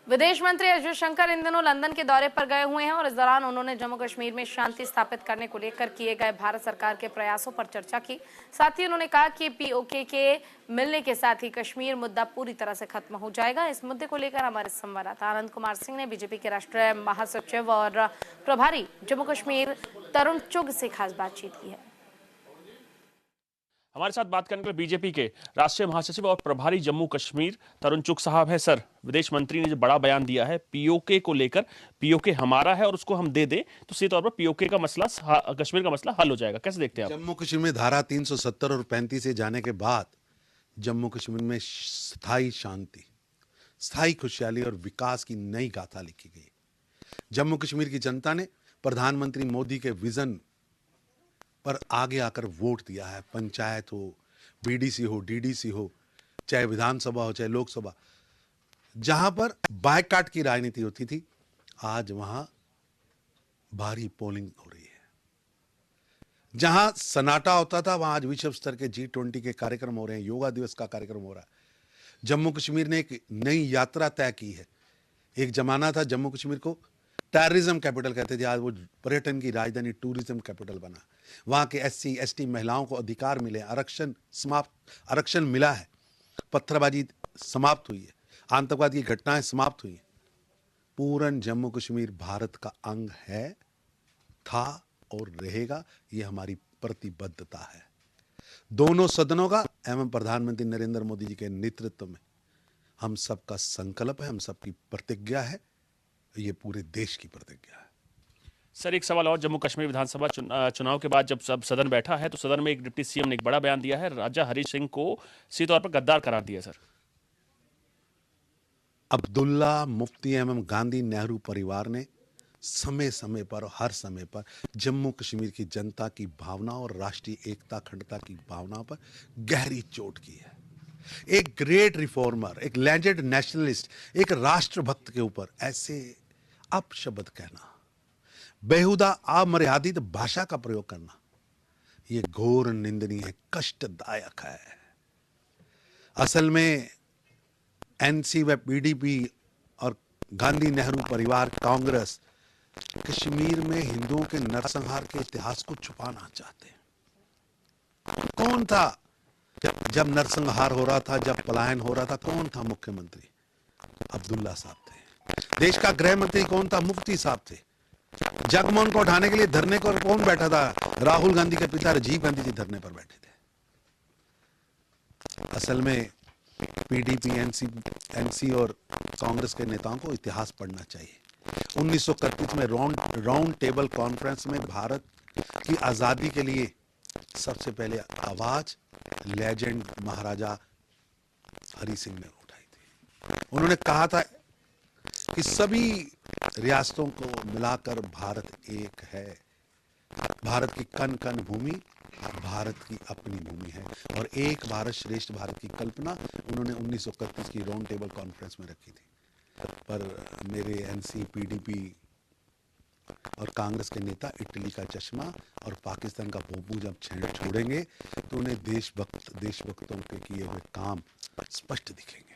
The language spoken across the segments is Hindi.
विदेश मंत्री एस जयशंकर इन दिनों लंदन के दौरे पर गए हुए हैं और इस दौरान उन्होंने जम्मू कश्मीर में शांति स्थापित करने को लेकर किए गए भारत सरकार के प्रयासों पर चर्चा की। साथ ही उन्होंने कहा कि पीओके के मिलने के साथ ही कश्मीर मुद्दा पूरी तरह से खत्म हो जाएगा। इस मुद्दे को लेकर हमारे संवाददाता आनंद कुमार सिंह ने बीजेपी के राष्ट्रीय महासचिव और प्रभारी जम्मू कश्मीर तरुण चुग से खास बातचीत की है। हमारे साथ बात करने के लिए बीजेपी के राष्ट्रीय महासचिव और प्रभारी जम्मू कश्मीर तरुण चुग साहब है। सर, विदेश मंत्री ने जो बड़ा बयान दिया है पीओके को लेकर, पीओके हमारा है और उसको हम दे दें तो सीधे तौर पर पीओके का मसला, कश्मीर का मसला हल हो जाएगा। कैसे देखते हैं आप? जम्मू कश्मीर में धारा 370 और 35 से जाने के बाद जम्मू कश्मीर में स्थायी शांति, स्थायी खुशहाली और विकास की नई गाथा लिखी गई। जम्मू कश्मीर की जनता ने प्रधानमंत्री मोदी के विजन पर आगे आकर वोट दिया है। पंचायत हो, बीडीसी हो, डीडीसी हो, चाहे विधानसभा हो, चाहे लोकसभा, जहां पर बायकाट की राजनीति होती थी, आज वहां भारी पोलिंग हो रही है। जहां सन्नाटा होता था, वहां आज विश्व स्तर के G20 के कार्यक्रम हो रहे हैं, योगा दिवस का कार्यक्रम हो रहा है। जम्मू कश्मीर ने एक नई यात्रा तय की है। एक जमाना था जम्मू कश्मीर को टूरिज्म कैपिटल कहते थे, आज वो पर्यटन की राजधानी, टूरिज्म कैपिटल बना। वहां के SC ST महिलाओं को अधिकार मिले, आरक्षण मिला है, पत्थरबाजी समाप्त हुई है, आतंकवाद की घटनाएं समाप्त हुई है। पूर्ण जम्मू कश्मीर भारत का अंग है, था और रहेगा। ये हमारी प्रतिबद्धता है दोनों सदनों का एवं प्रधानमंत्री नरेंद्र मोदी जी के नेतृत्व में। हम सबका संकल्प है, हम सबकी प्रतिज्ञा है, ये पूरे देश की प्रतिज्ञा है। सर, एक सवाल और, जम्मू कश्मीर विधानसभा चुनाव के बाद जब सब सदन बैठा है तो सदन में एक डिप्टी सीएम ने एक बड़ा बयान दिया है, राजा हरीश सिंह को सीधे तौर पर गद्दार करार दिया। सर, अब्दुल्ला, मुफ्ती एवं गांधी नेहरू परिवार ने समय समय पर और हर समय पर जम्मू कश्मीर की जनता की भावना और राष्ट्रीय एकता अखंडता की भावना पर गहरी चोट की है। एक ग्रेट रिफॉर्मर, एक लेजेंड नेशनलिस्ट, एक राष्ट्रभक्त के ऊपर ऐसे अपशब्द कहना, बेहुदा अमर्यादित भाषा का प्रयोग करना, यह घोर निंदनीय, कष्टदायक है। असल में NC व PDP और गांधी नेहरू परिवार कांग्रेस कश्मीर में हिंदुओं के नरसंहार के इतिहास को छुपाना चाहते हैं। कौन था जब नरसंहार हो रहा था, जब पलायन हो रहा था, कौन था मुख्यमंत्री? अब्दुल्ला साहब थे। देश का गृह मंत्री कौन था? मुफ्ती साहब थे। जगमोहन को उठाने के लिए धरने पर कौन बैठा था? राहुल गांधी के पिता राजीव गांधी जी धरने पर बैठे थे। असल में PDP, NC और कांग्रेस के नेताओं को इतिहास पढ़ना चाहिए। 1931 में राउंड टेबल कॉन्फ्रेंस में भारत की आजादी के लिए सबसे पहले आवाज लेजेंड महाराजा हरि सिंह ने उठाई थी। उन्होंने कहा था कि सभी रियासतों को मिलाकर भारत एक है। भारत की कण कण भूमि भारत की अपनी भूमि है और एक भारत श्रेष्ठ भारत की कल्पना उन्होंने 1931 की राउंड टेबल कॉन्फ्रेंस में रखी थी। पर मेरे NC, PDP और कांग्रेस के नेता इटली का चश्मा और पाकिस्तान का भोंपू जब छोड़ेंगे तो उन्हें देशभक्तों के किए हुए काम स्पष्ट दिखेंगे।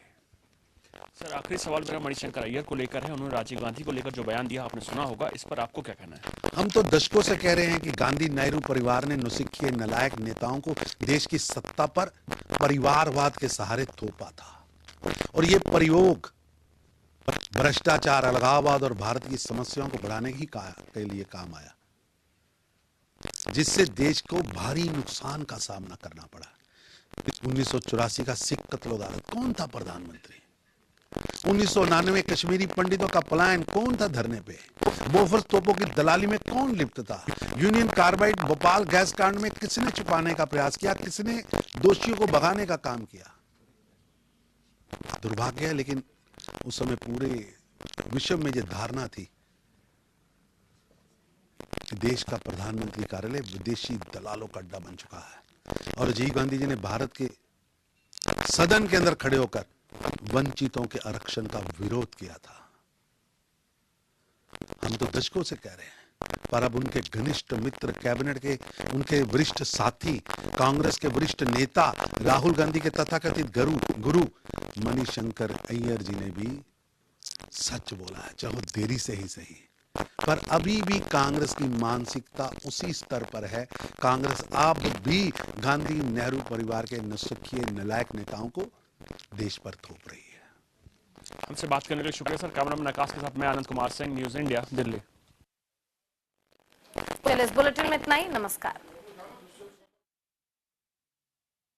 सर, आखिरी सवाल मेरा मणिशंकर अय्यर को लेकर है। उन्होंने राजीव गांधी को लेकर जो बयान दिया, आपने सुना होगा, इस पर आपको क्या कहना है? हम तो दशकों से कह रहे हैं कि गांधी नेहरू परिवार ने नौसिखिए नलायक नेताओं को देश की सत्ता पर परिवारवाद के सहारे थोपा था और ये प्रयोग भ्रष्टाचार, अलगाववाद और भारत की समस्याओं को बढ़ाने के लिए काम आया, जिससे देश को भारी नुकसान का सामना करना पड़ा। 1984 का सिख कत्ल गारत, कौन था प्रधानमंत्री? 1999 कश्मीरी पंडितों का पलायन, कौन था धरने पे? बोफर्स तोपों की दलाली में कौन लिप्त था? यूनियन कार्बाइड भोपाल गैस कांड में किसने छुपाने का प्रयास किया? किसने दोषियों को भगाने का काम किया? दुर्भाग्य है, लेकिन उस समय पूरे विश्व में यह धारणा थी कि देश का प्रधानमंत्री कार्यालय विदेशी दलालों का अड्डा बन चुका है और राजीव गांधी जी ने भारत के सदन के अंदर खड़े होकर वंचितों के आरक्षण का विरोध किया था। हम तो दशकों से कह रहे हैं, पर अब उनके घनिष्ठ मित्र, कैबिनेट के उनके वरिष्ठ साथी, कांग्रेस के वरिष्ठ नेता, राहुल गांधी के तथाकथित गुरु मणिशंकर अय्यर जी ने भी सच बोला है, चाहे देरी से ही सही। पर अभी भी कांग्रेस की मानसिकता उसी स्तर पर है। कांग्रेस अब भी गांधी नेहरू परिवार के नौसिखिए नालायक नेताओं को देश पर थोप रही है। हमसे बात करने के लिए शुक्रिया सर। कैमरामैन आकाश के साथ मैं आनंद कुमार सिंह, न्यूज इंडिया, दिल्ली। चलिए इस बुलेटिन में इतना ही। नमस्कार।